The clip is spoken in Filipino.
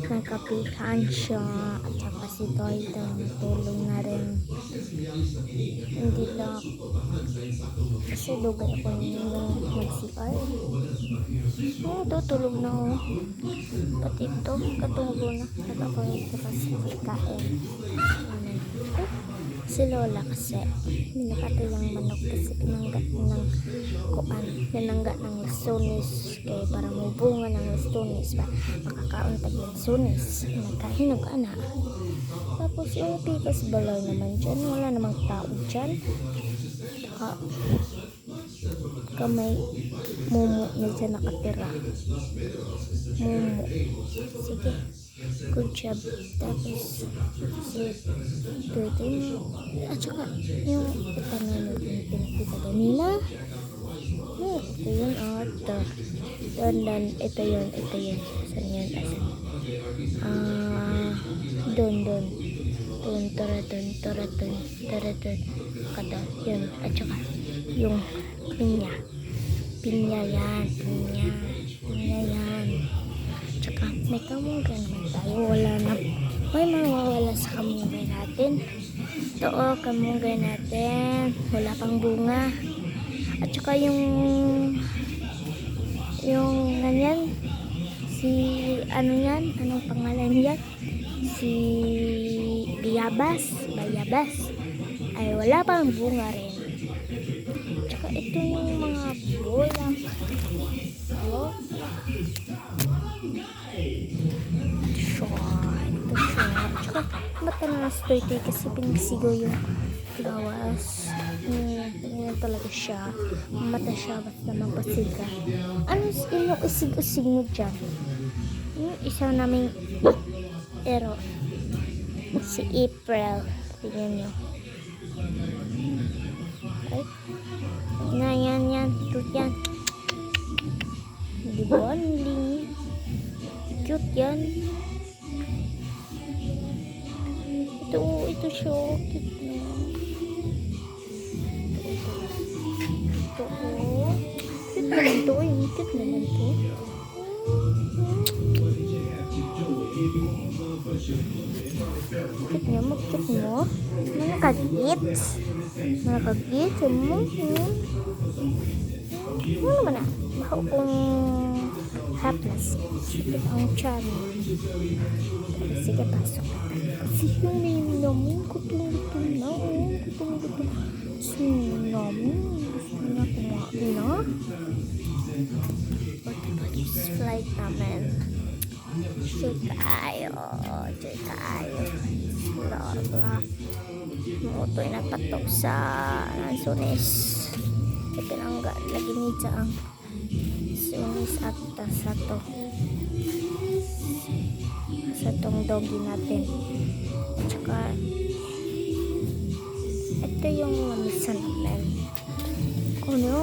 nagkapihan siya at saka si Toyto natulog na rin. Hindi lang kasi dugay ako nung mag-CR. Tutulog na ako. Pati ito katubo na nakapalit kasi kain. Si Lola kasi minakatilang manok kasi pinanggat ng kuan, pinanggat ng lasones kay para mubunga ng lasones ba makakaon tag lasones nagkahinog ana. Tapos yung pitas balay naman dyan, wala namang tao dyan. Kamay mumu na dyan nakatira. Mumu, sige, good job. Tapos si Tuto at saka yung itanong yung pinakita kanina. Ito yun dan ito yun saan yun doon tara kada yun at saka yung pinya yan tsaka may kamungga naman tayo, wala na may mawawala sa kamungga natin. Ito kamungga natin, wala pang bunga. At saka yung ganyan si anong pangalan yan, si bayabas ay wala pang bunga rin. Tsaka ito yung mga bola tsaka mata na nasitoy kasi pinagsigaw yung lawas. Ganyan talaga siya, mata siya basta mapasiga. Ano yung isig-isig mo dyan? Yung isa naming ero si April, tingnan nyo. Ay yan cute yan, di ba? Cute yan. Ito siya, cute na. Cute naman to. Cute niya, mag-cute mo. Mga kagits mo. Ano naman na? Baka kung haplas. Sige, ang chan. Sige, pasok. Kasi yung nino mo, kutong-kutong na. Sinami. Gusto niya kumain na. Flight namin. Joy tayo. Mutoy na patok sa sunis. Pinangga lagi ni ang sunis at sa tong doggy natin. Tsaka ito yung mamisan namin. Oh no.